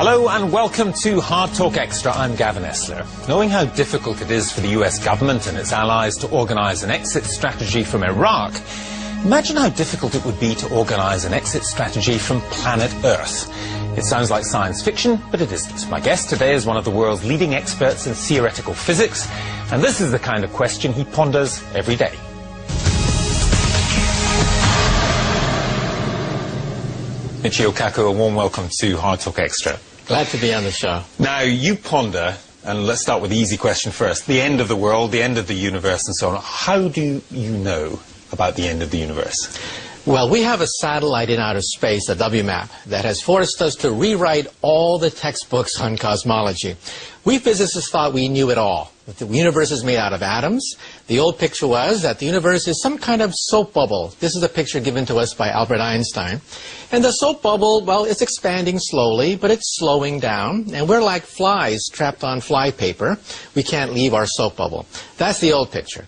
Hello and welcome to Hard Talk Extra. I'm Gavin Esler. Knowing how difficult it is for the US government and its allies to organise an exit strategy from Iraq, imagine how difficult it would be to organise an exit strategy from planet Earth. It sounds like science fiction, but it isn't. My guest today is one of the world's leading experts in theoretical physics, and this is the kind of question he ponders every day. Michio Kaku, a warm welcome to Hard Talk Extra. Glad to be on the show. Now, you ponder, and let's start with the easy question first, the end of the world, the end of the universe, and so on. How do you know about the end of the universe? Well, we have a satellite in outer space, a WMAP, that has forced us to rewrite all the textbooks on cosmology. We physicists thought we knew it all, that the universe is made out of atoms. The old picture was that the universe is some kind of soap bubble. This is a picture given to us by Albert Einstein. And the soap bubble, well, it's expanding slowly, but it's slowing down. And we're like flies trapped on fly paper. We can't leave our soap bubble. That's the old picture.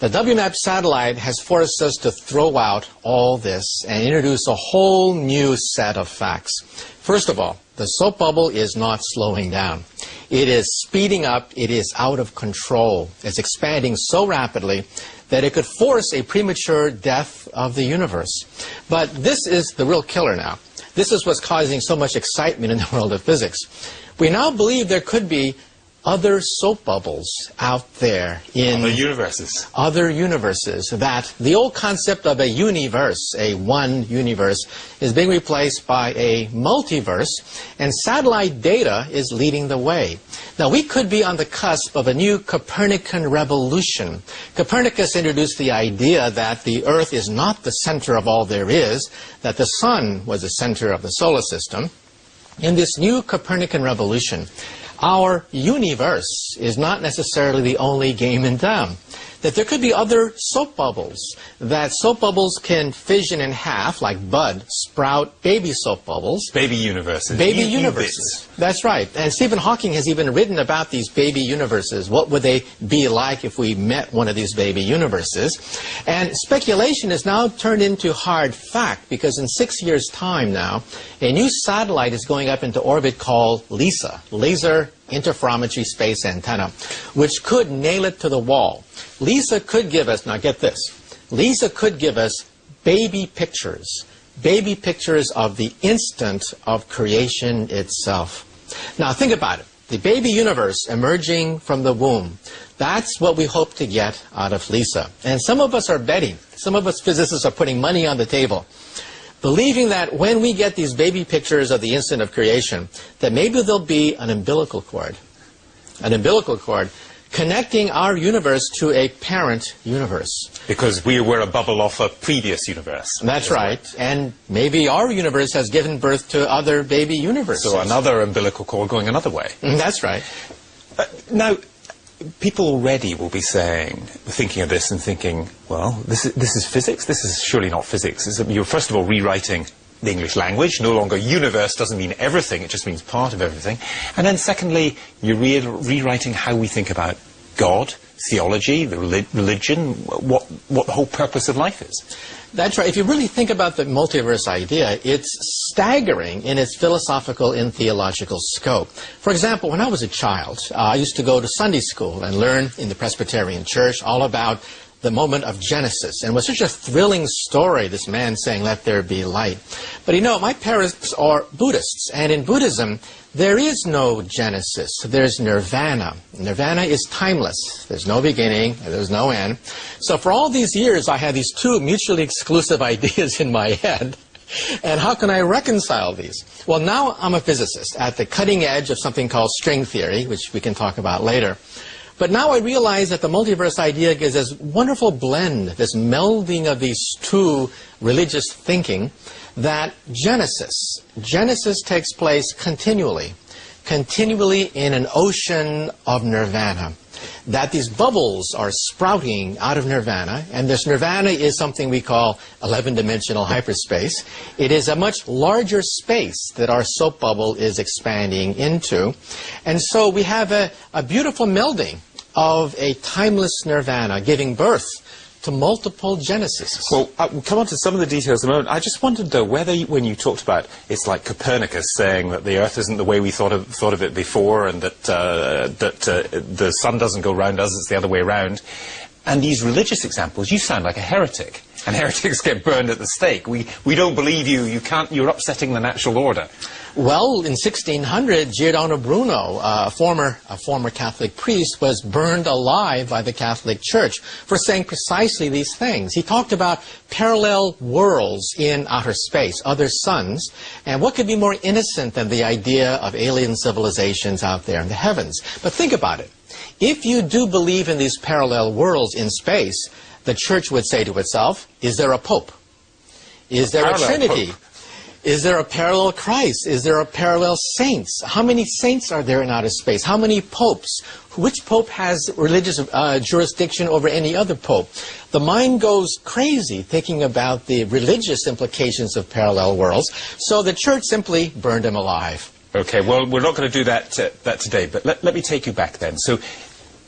The WMAP satellite has forced us to throw out all this and introduce a whole new set of facts. First of all, the soap bubble is not slowing down. It is speeding up. It is out of control. It's expanding so rapidly that it could force a premature death of the universe. But this is the real killer now. This is what's causing so much excitement in the world of physics. We now believe there could be other soap bubbles out there in other universes, that the old concept of a universe, a one universe, is being replaced by a multiverse, and satellite data is leading the way. Now, we could be on the cusp of a new Copernican revolution. Copernicus introduced the idea that the Earth is not the center of all there is, that the sun was the center of the solar system. In this new Copernican revolution, our universe is not necessarily the only game in town. That there could be other soap bubbles, that soap bubbles can fission in half, like bud, sprout baby soap bubbles. Baby universes. Baby universes. That's right. And Stephen Hawking has even written about these baby universes. What would they be like if we met one of these baby universes? And speculation is now turned into hard fact, because in 6 years' time now, a new satellite is going up into orbit called LISA, Laser Interferometry Space Antenna, which could nail it to the wall. LISA could give us, now get this, LISA could give us baby pictures of the instant of creation itself. Now think about it. The baby universe emerging from the womb, that's what we hope to get out of LISA. And some of us are betting, some of us physicists are putting money on the table, believing that when we get these baby pictures of the instant of creation, that maybe there'll be an umbilical cord connecting our universe to a parent universe. Because we were a bubble off a previous universe. That's right. And maybe our universe has given birth to other baby universes. So another umbilical cord going another way. That's right. Now, people already will be thinking of this and thinking, well, this is physics? This is surely not physics. You're first of all rewriting the English language. No longer universe doesn't mean everything, it just means part of everything. And then secondly, you're rewriting how we think about God, theology, the religion, what the whole purpose of life is. That's right. If you really think about the multiverse idea, it's staggering in its philosophical and theological scope. For example, when I was a child, I used to go to Sunday school and learn in the Presbyterian Church all about the moment of Genesis. And it was such a thrilling story, this man saying, "Let there be light." But you know, my parents are Buddhists, and in Buddhism, there is no Genesis. There's nirvana. Nirvana is timeless. There's no beginning, and there's no end. So for all these years, I had these two mutually exclusive ideas in my head. And how can I reconcile these? Well, now I'm a physicist at the cutting edge of something called string theory, which we can talk about later. But now I realize that the multiverse idea gives this wonderful blend, this melding of these two religious thinking, that Genesis takes place continually in an ocean of nirvana. That these bubbles are sprouting out of nirvana, and this nirvana is something we call 11-dimensional hyperspace. It is a much larger space that our soap bubble is expanding into. And so we have a beautiful melding of a timeless nirvana giving birth to multiple genesis. Well, we'll come on to some of the details in a moment. I just wondered, though, whether when you talked about it's like Copernicus saying that the Earth isn't the way we thought of it before, and that the sun doesn't go round us, it's the other way around, and these religious examples, you sound like a heretic. And heretics get burned at the stake. We don't believe you. You can't. You're upsetting the natural order. Well, in 1600, Giordano Bruno, a former Catholic priest, was burned alive by the Catholic Church for saying precisely these things. He talked about parallel worlds in outer space, other suns, and what could be more innocent than the idea of alien civilizations out there in the heavens? But think about it. If you do believe in these parallel worlds in space, the Church would say to itself, is there a Pope? Is there a Trinity? Pope. Is there a parallel Christ? Is there a parallel saints? How many saints are there in outer space? How many popes? Which pope has religious jurisdiction over any other pope? The mind goes crazy thinking about the religious implications of parallel worlds, so the Church simply burned him alive. Okay, well, we're not going to do that today, but let me take you back then. So,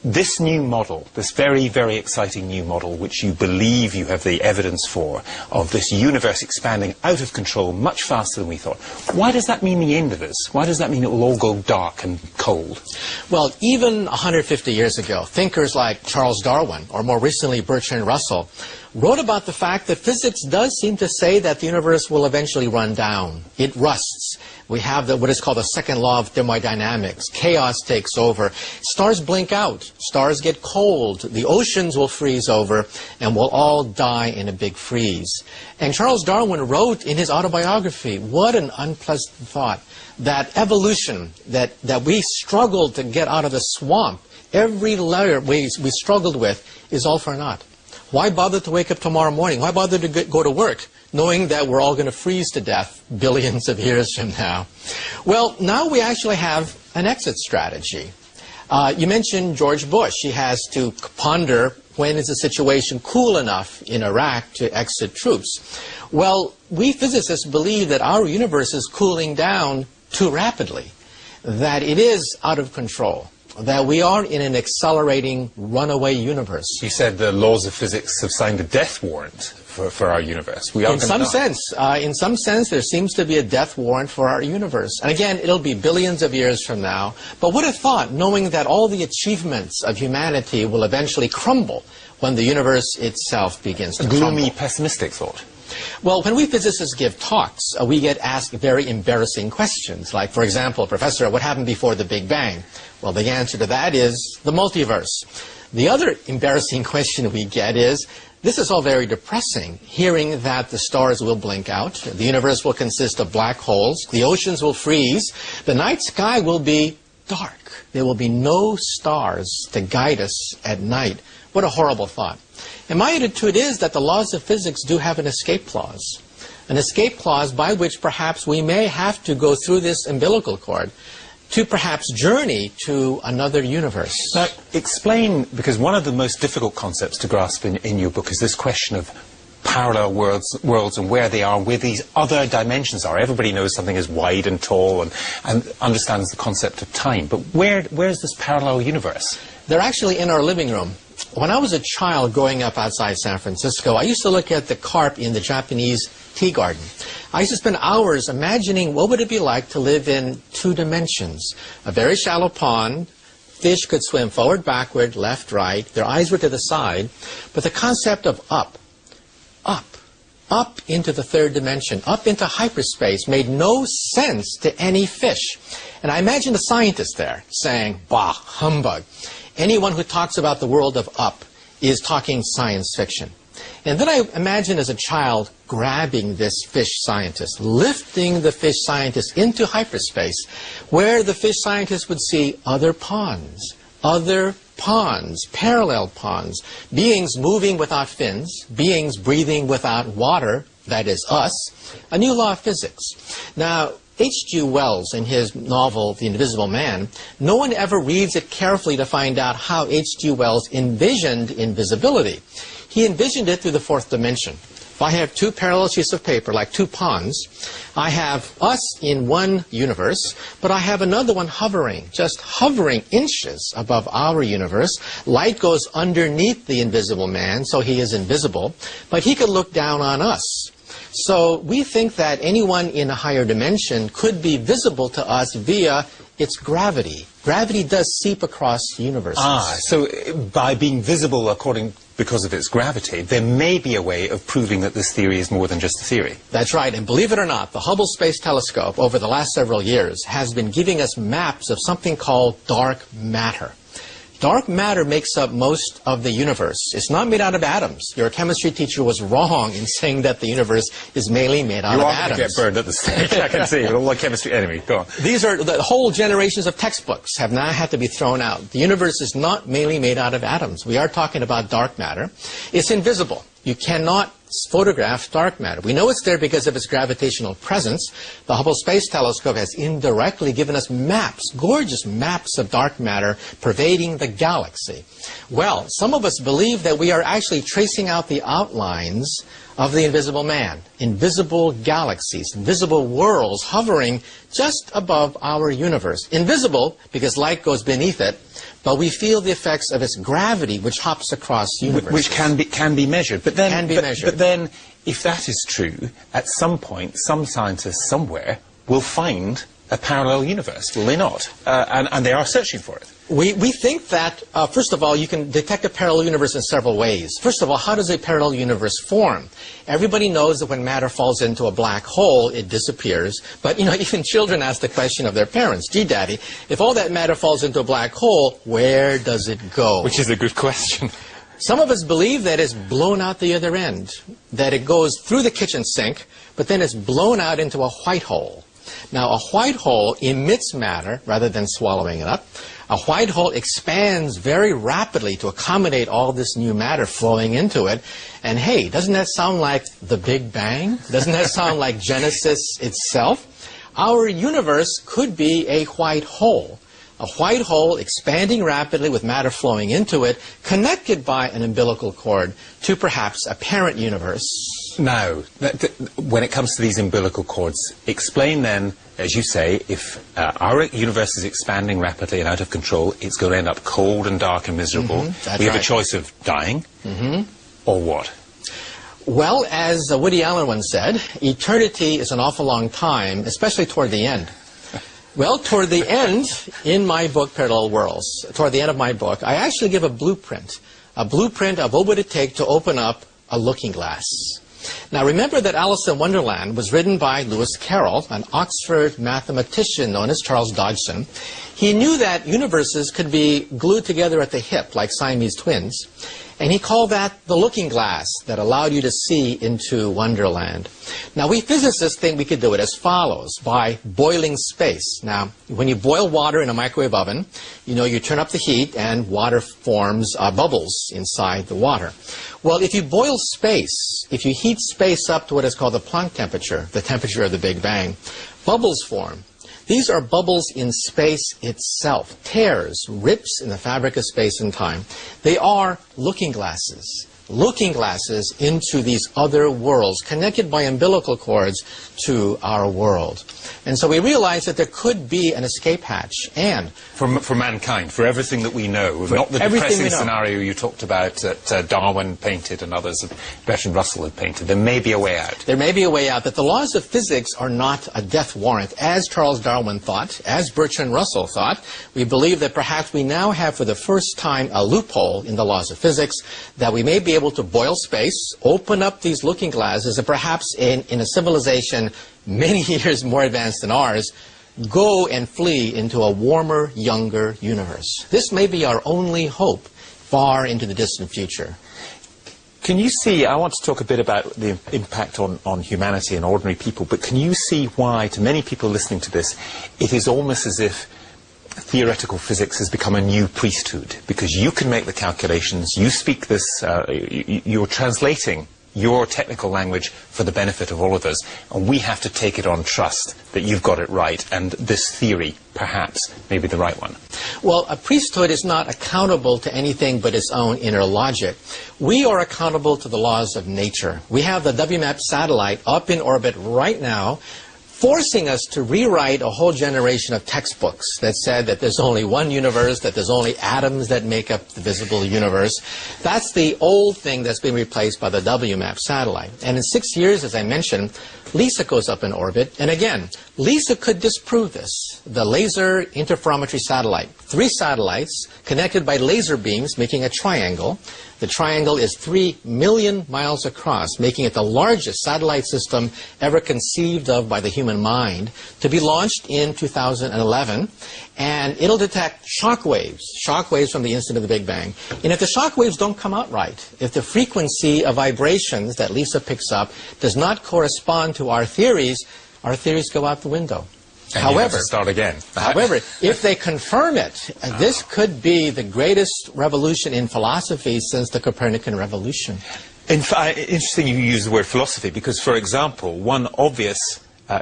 this new model, this very, very exciting new model, which you believe you have the evidence for, of this universe expanding out of control much faster than we thought, why does that mean the end of this? Why does that mean it will all go dark and cold? Well, even 150 years ago, thinkers like Charles Darwin, or more recently Bertrand Russell, wrote about the fact that physics does seem to say that the universe will eventually run down. It rusts. We have what is called the second law of thermodynamics. Chaos takes over. Stars blink out. Stars get cold. The oceans will freeze over, and we'll all die in a big freeze. And Charles Darwin wrote in his autobiography, what an unpleasant thought, that evolution, that we struggled to get out of the swamp, every layer we struggled with is all for naught. Why bother to wake up tomorrow morning? Why bother to go to work, knowing that we're all going to freeze to death billions of years from now? Well, now we actually have an exit strategy. You mentioned George Bush. He has to ponder, when is the situation cool enough in Iraq to exit troops? Well, we physicists believe that our universe is cooling down too rapidly, that it is out of control, that we are in an accelerating runaway universe. You said the laws of physics have signed a death warrant for our universe. We are in some sense, there seems to be a death warrant for our universe. And again, it'll be billions of years from now. But would have thought, knowing that all the achievements of humanity will eventually crumble when the universe itself begins to crumble. Gloomy, pessimistic thought. Well, when we physicists give talks, we get asked very embarrassing questions. Like, for example, Professor, what happened before the Big Bang? Well, the answer to that is the multiverse. The other embarrassing question we get is, this is all very depressing, hearing that the stars will blink out, the universe will consist of black holes, the oceans will freeze, the night sky will be dark. There will be no stars to guide us at night. What a horrible thought. And my attitude is that the laws of physics do have an escape clause by which perhaps we may have to go through this umbilical cord to perhaps journey to another universe. Now, explain, because one of the most difficult concepts to grasp in your book is this question of parallel worlds and where they are, where these other dimensions are. Everybody knows something is wide and tall and understands the concept of time, but where's this parallel universe? They're actually in our living room. When I was a child growing up outside San Francisco, I used to look at the carp in the Japanese tea garden. I used to spend hours imagining what would it be like to live in two dimensions. A very shallow pond, fish could swim forward, backward, left, right, their eyes were to the side, but the concept of up into the third dimension, up into hyperspace made no sense to any fish. And I imagined a scientist there saying, bah, humbug. Anyone who talks about the world of up is talking science fiction. And then I imagined as a child grabbing this fish scientist, lifting the fish scientist into hyperspace, where the fish scientist would see other ponds, parallel ponds, beings moving without fins, beings breathing without water, that is us, a new law of physics. Now, H.G. Wells, in his novel, The Invisible Man, no one ever reads it carefully to find out how H.G. Wells envisioned invisibility. He envisioned it through the fourth dimension. If I have two parallel sheets of paper, like two ponds, I have us in one universe, but I have another one hovering, just hovering inches above our universe. Light goes underneath the invisible man, so he is invisible, but he could look down on us. So we think that anyone in a higher dimension could be visible to us via its gravity. Gravity does seep across universes. So by being visible because of its gravity, there may be a way of proving that this theory is more than just a theory. That's right, and believe it or not, the Hubble Space Telescope over the last several years has been giving us maps of something called dark matter. Dark matter makes up most of the universe. It's not made out of atoms. Your chemistry teacher was wrong in saying that the universe is mainly made out of atoms. You are going to get burned at the stake, I can see, with all the chemistry. Anyway, go on. These are the whole generations of textbooks have now had to be thrown out. The universe is not mainly made out of atoms. We are talking about dark matter. It's invisible. You cannot photograph dark matter. We know it's there because of its gravitational presence. The Hubble Space Telescope has indirectly given us maps, gorgeous maps of dark matter pervading the galaxy. Well, some of us believe that we are actually tracing out the outlines of the invisible man, invisible galaxies, invisible worlds hovering just above our universe. Invisible because light goes beneath it, but we feel the effects of its gravity, which hops across universes. Which can be measured. But then, if that is true, at some point, some scientists somewhere will find a parallel universe, will they not? And they are searching for it. We think that, first of all, you can detect a parallel universe in several ways. First of all, how does a parallel universe form? Everybody knows that when matter falls into a black hole, it disappears. But, even children ask the question of their parents, gee, Daddy, if all that matter falls into a black hole, where does it go? Which is a good question. Some of us believe that it's blown out the other end, that it goes through the kitchen sink, but then it's blown out into a white hole. Now, a white hole emits matter rather than swallowing it up. A white hole expands very rapidly to accommodate all this new matter flowing into it. And hey, doesn't that sound like the Big Bang? Doesn't that sound like Genesis itself? Our universe could be a white hole. A white hole expanding rapidly with matter flowing into it, connected by an umbilical cord to perhaps a parent universe. Now, when it comes to these umbilical cords, explain then, as you say, if our universe is expanding rapidly and out of control, it's going to end up cold and dark and miserable. We have a choice of dying or what? Well, as Woody Allen once said, eternity is an awful long time, especially toward the end. Well, toward the end, in my book, Parallel Worlds, toward the end of my book, I actually give a blueprint of what would it take to open up a looking glass. Now, remember that Alice in Wonderland was written by Lewis Carroll, an Oxford mathematician known as Charles Dodgson. He knew that universes could be glued together at the hip, like Siamese twins, and he called that the looking glass that allowed you to see into Wonderland. Now, we physicists think we could do it as follows, by boiling space. Now, when you boil water in a microwave oven, you turn up the heat and water forms bubbles inside the water. Well, if you boil space, if you heat space up to what is called the Planck temperature, the temperature of the Big Bang, bubbles form. These are bubbles in space itself, tears, rips in the fabric of space and time. They are looking glasses into these other worlds, connected by umbilical cords to our world. And so we realized that there could be an escape hatch, and for mankind, for everything that we know, not the depressing scenario you talked about that Darwin painted and others, Bertrand Russell had painted. There may be a way out. There may be a way out, that the laws of physics are not a death warrant, as Charles Darwin thought, as Bertrand Russell thought. We believe that perhaps we now have for the first time a loophole in the laws of physics, that we may be able to boil space, open up these looking glasses, and perhaps in a civilization many years more advanced than ours, go and flee into a warmer, younger universe. This may be our only hope far into the distant future. Can you see, I want to talk a bit about the impact on humanity and ordinary people, but can you see why, to many people listening to this, it is almost as if theoretical physics has become a new priesthood, because you can make the calculations, you speak this, you're translating your technical language for the benefit of all of us, and we have to take it on trust that you've got it right, and this theory, perhaps, may be the right one. Well, a priesthood is not accountable to anything but its own inner logic. We are accountable to the laws of nature. We have the WMAP satellite up in orbit right now, forcing us to rewrite a whole generation of textbooks that said that there's only one universe, that there's only atoms that make up the visible universe. That's the old thing that's been replaced by the WMAP satellite. And in 6 years, as I mentioned, LISA goes up in orbit. And again, LISA could disprove this. The Laser Interferometry Satellite. 3 satellites connected by laser beams making a triangle. The triangle is 3 million miles across, making it the largest satellite system ever conceived of by the human mind, to be launched in 2011. And it'll detect shock waves from the instant of the Big Bang. And if the shock waves don't come out right, if the frequency of vibrations that LISA picks up does not correspond to our theories go out the window. And however, you have to start again. However, if they confirm it, this could be the greatest revolution in philosophy since the Copernican revolution. Interesting you use the word philosophy, because, for example, one obvious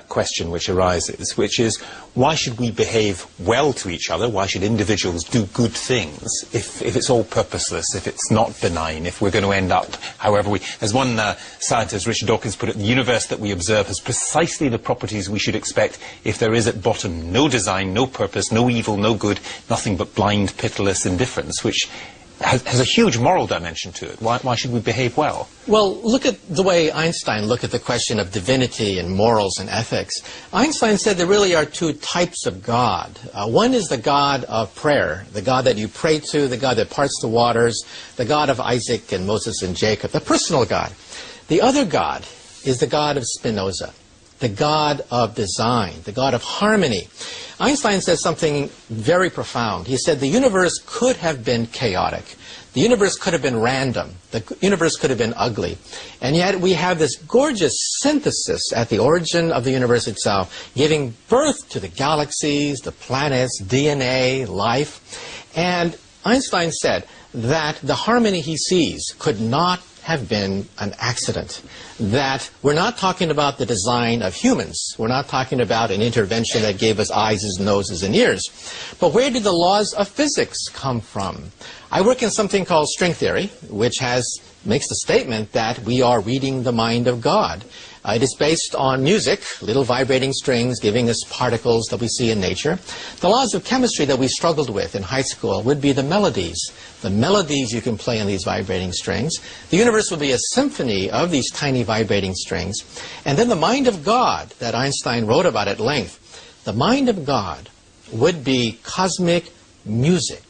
question which arises, which is, why should we behave well to each other? Why should individuals do good things if it's all purposeless, if it's not benign, if we're going to end up however we... As one scientist, Richard Dawkins, put it, the universe that we observe has precisely the properties we should expect if there is at bottom no design, no purpose, no evil, no good, nothing but blind, pitiless indifference, which has a huge moral dimension to it. Why should we behave well? Well, look at the way Einstein looked at the question of divinity and morals and ethics. Einstein said there really are 2 types of God. One is the God of prayer, the God that you pray to, the God that parts the waters, the God of Isaac and Moses and Jacob, the personal God. The other God is the God of Spinoza, the God of design, the God of harmony. Einstein says something very profound. He said the universe could have been chaotic. The universe could have been random. The universe could have been ugly. And yet we have this gorgeous synthesis at the origin of the universe itself, giving birth to the galaxies, the planets, DNA, life. And Einstein said that the harmony he sees could not have been an accident. That we're not talking about the design of humans. We're not talking about an intervention that gave us eyes, noses, and ears. But where did the laws of physics come from? I work in something called string theory, which makes the statement that we are reading the mind of God. It is based on music, little vibrating strings giving us particles that we see in nature. The laws of chemistry that we struggled with in high school would be the melodies. The melodies you can play on these vibrating strings. The universe would be a symphony of these tiny vibrating strings. And then the mind of God that Einstein wrote about at length. The mind of God would be cosmic music.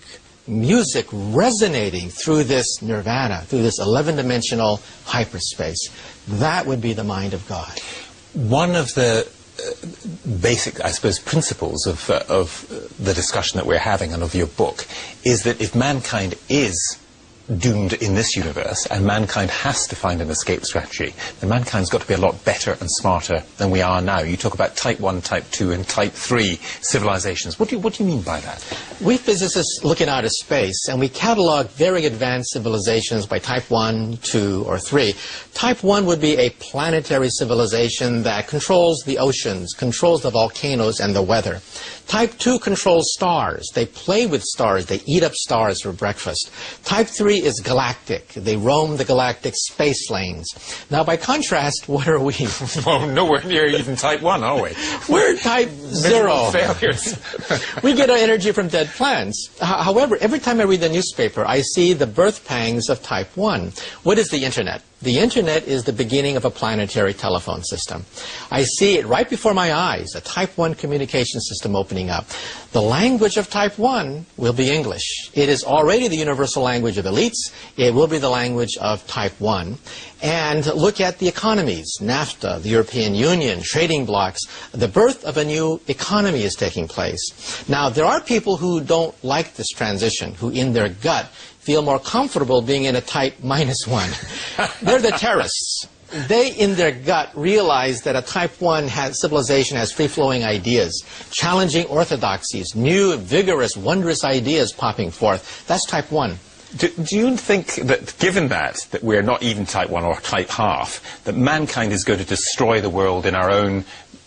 Music resonating through this nirvana, through this 11-dimensional hyperspace. That would be the mind of God. One of the basic, I suppose, principles of the discussion that we're having and of your book is that if mankind is doomed in this universe and mankind has to find an escape strategy, then mankind's got to be a lot better and smarter than we are now. You talk about type 1, type 2 and type 3 civilizations. What do you mean by that? We physicists look in outer space and we catalog very advanced civilizations by type 1, 2, or 3. Type 1 would be a planetary civilization that controls the oceans, controls the volcanoes and the weather. Type 2 controls stars. They play with stars. They eat up stars for breakfast. Type 3 is galactic. They roam the galactic space lanes. Now, by contrast, what are we? Well, nowhere near even type 1, are we? We're type 0. Failures. We get our energy from dead plants. However, every time I read the newspaper, I see the birth pangs of type 1. What is the Internet? The Internet is the beginning of a planetary telephone system. I see it right before my eyes, a type 1 communication system opening up. The language of type 1 will be English. It is already the universal language of elites. It will be the language of type 1. And look at the economies, NAFTA, the European Union, trading blocs. The birth of a new economy is taking place. Now, there are people who don't like this transition, who in their gut feel more comfortable being in a type -1. They're the terrorists. They, in their gut, realize that a type 1 civilization has free-flowing ideas, challenging orthodoxies, new, vigorous, wondrous ideas popping forth. That's type 1. Do you think that, given that we're not even type 1 or type half, that mankind is going to destroy the world in our own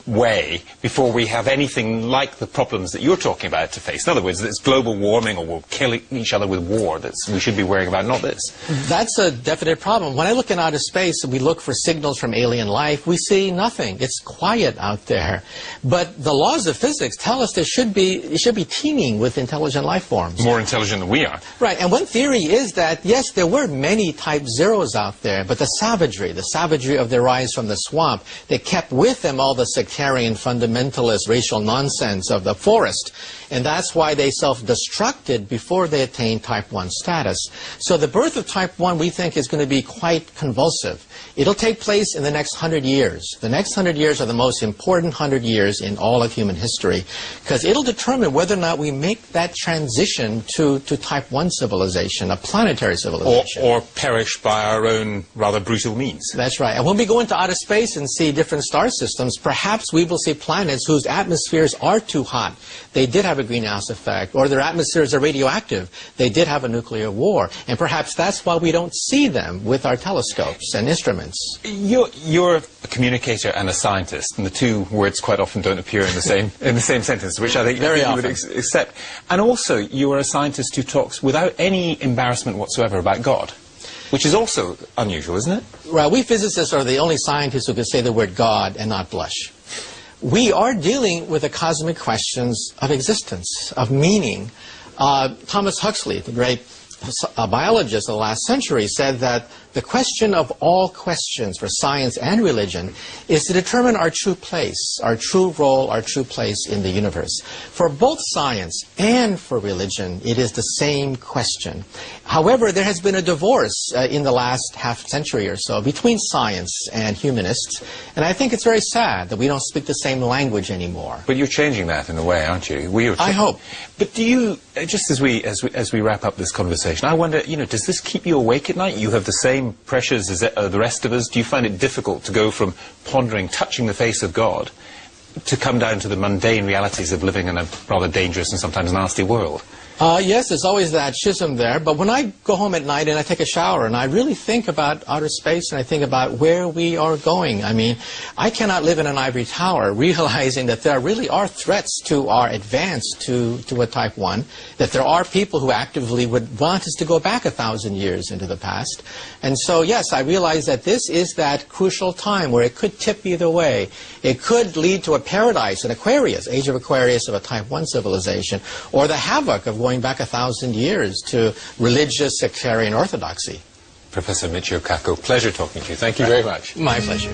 way before we have anything like the problems that you're talking about to face? In other words, it's global warming, or we'll kill each other with war that we should be worrying about, not this. That's a definite problem. When I look in outer space and we look for signals from alien life, we see nothing. It's quiet out there. But the laws of physics tell us it should be teeming with intelligent life forms. More intelligent than we are. Right, and one theory is that, yes, there were many type zeros out there, but the savagery of their rise from the swamp, they kept with them all the sectarian, fundamentalist, racial nonsense of the forest. And that's why they self-destructed before they attained type 1 status. So the birth of type 1, we think, is going to be quite convulsive. It'll take place in the next 100 years. The next 100 years are the most important 100 years in all of human history, because it'll determine whether or not we make that transition to type 1 civilization, a planetary civilization. Or perish by our own rather brutal means. That's right. And when we go into outer space and see different star systems, perhaps we will see planets whose atmospheres are too hot. They did have a greenhouse effect, or their atmospheres are radioactive. They did have a nuclear war. And perhaps that's why we don't see them with our telescopes and instruments. You're a communicator and a scientist, and the two words quite often don't appear in the same sentence, which I think Very you would often. accept. And also, you are a scientist who talks without any embarrassment whatsoever about God, which is also unusual, isn't it? Well, we physicists are the only scientists who can say the word God and not blush. We are dealing with the cosmic questions of existence, of meaning. Thomas Huxley, the great biologist of the last century, said that the question of all questions for science and religion is to determine our true place, our true role, our true place in the universe. For both science and for religion, it is the same question. However, there has been a divorce in the last half century or so between science and humanists, and I think it's very sad that we don't speak the same language anymore. But you're changing that in a way, aren't you? I hope. But do you, just as we wrap up this conversation, I wonder, does this keep you awake at night? You have the same pressures as the rest of us. Do you find it difficult to go from pondering, touching the face of God, to come down to the mundane realities of living in a rather dangerous and sometimes nasty world? Yes, there's always that schism there, but when I go home at night and I take a shower and I really think about outer space and I think about where we are going, I mean, I cannot live in an ivory tower realizing that there really are threats to our advance to a type 1, that there are people who actively would want us to go back 1,000 years into the past. And so, yes, I realize that this is that crucial time where it could tip either way. It could lead to a paradise, an Aquarius, age of Aquarius of a type 1 civilization, or the havoc of going back 1,000 years to religious sectarian orthodoxy. Professor Michio Kaku, pleasure talking to you. Thank you very much. My pleasure.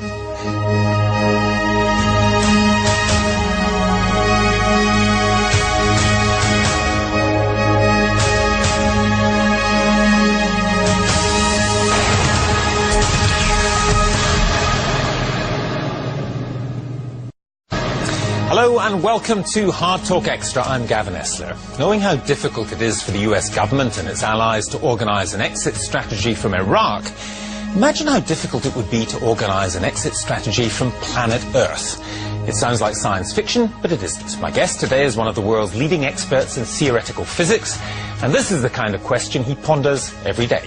Hello and welcome to Hard Talk Extra. I'm Gavin Esler. Knowing how difficult it is for the US government and its allies to organize an exit strategy from Iraq, imagine how difficult it would be to organize an exit strategy from planet Earth. It sounds like science fiction, but it isn't. My guest today is one of the world's leading experts in theoretical physics, and this is the kind of question he ponders every day.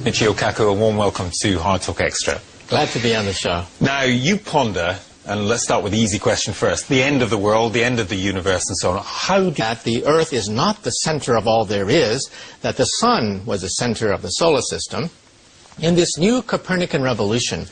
Michio Kaku, a warm welcome to Hard Talk Extra. Glad to be on the show. Now, you ponder, and let's start with the easy question first, the end of the world, the end of the universe, and so on. How do that the Earth is not the center of all there is, that the Sun was the center of the solar system. In this new Copernican revolution,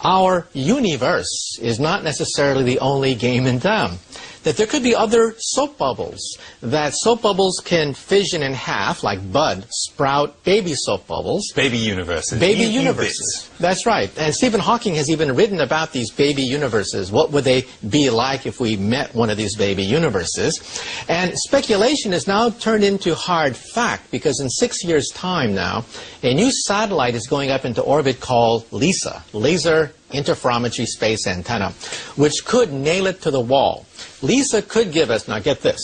our universe is not necessarily the only game in town. That there could be other soap bubbles, that soap bubbles can fission in half, like bud, sprout baby soap bubbles. Baby universes. Baby universes. That's right. And Stephen Hawking has even written about these baby universes. What would they be like if we met one of these baby universes? And speculation is now turned into hard fact, because in 6 years' time now, a new satellite is going up into orbit called LISA, Laser Interferometry Space Antenna, which could nail it to the wall. LISA could give us, now get this,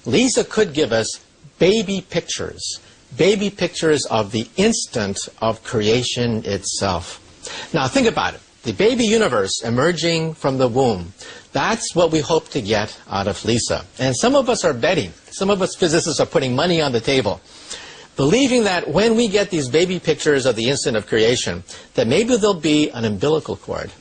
LISA could give us baby pictures of the instant of creation itself. Now think about it. the baby universe emerging from the womb. That's what we hope to get out of LISA. And some of us are betting, some of us physicists are putting money on the table, believing that when we get these baby pictures of the instant of creation, that maybe there'll be an umbilical cord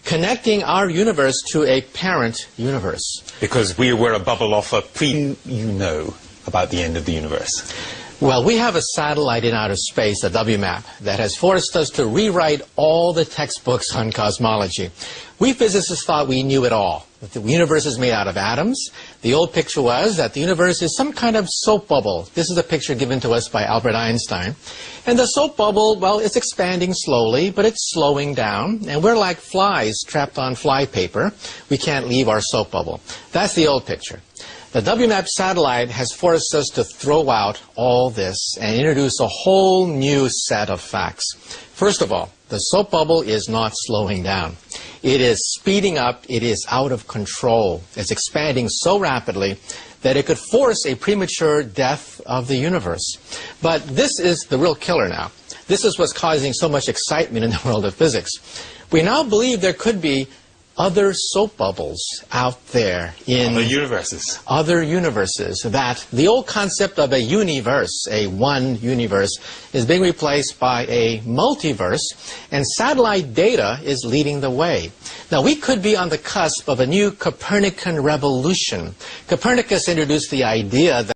connecting our universe to a parent universe. Because we were a bubble off a you know about the end of the universe. Well, we have a satellite in outer space, a WMAP, that has forced us to rewrite all the textbooks on cosmology. We physicists thought we knew it all, that the universe is made out of atoms. The old picture was that the universe is some kind of soap bubble. This is a picture given to us by Albert Einstein. And the soap bubble, well, it's expanding slowly, but it's slowing down. And we're like flies trapped on fly paper. We can't leave our soap bubble. That's the old picture. The WMAP satellite has forced us to throw out all this and introduce a whole new set of facts. First of all, the soap bubble is not slowing down. It is speeding up. It is out of control. It's expanding so rapidly that it could force a premature death of the universe. But this is the real killer now. This is what's causing so much excitement in the world of physics. We now believe there could be other soap bubbles out there in other universes, that the old concept of a universe, a one universe, is being replaced by a multiverse, and satellite data is leading the way. Now, we could be on the cusp of a new Copernican revolution. Copernicus introduced the idea that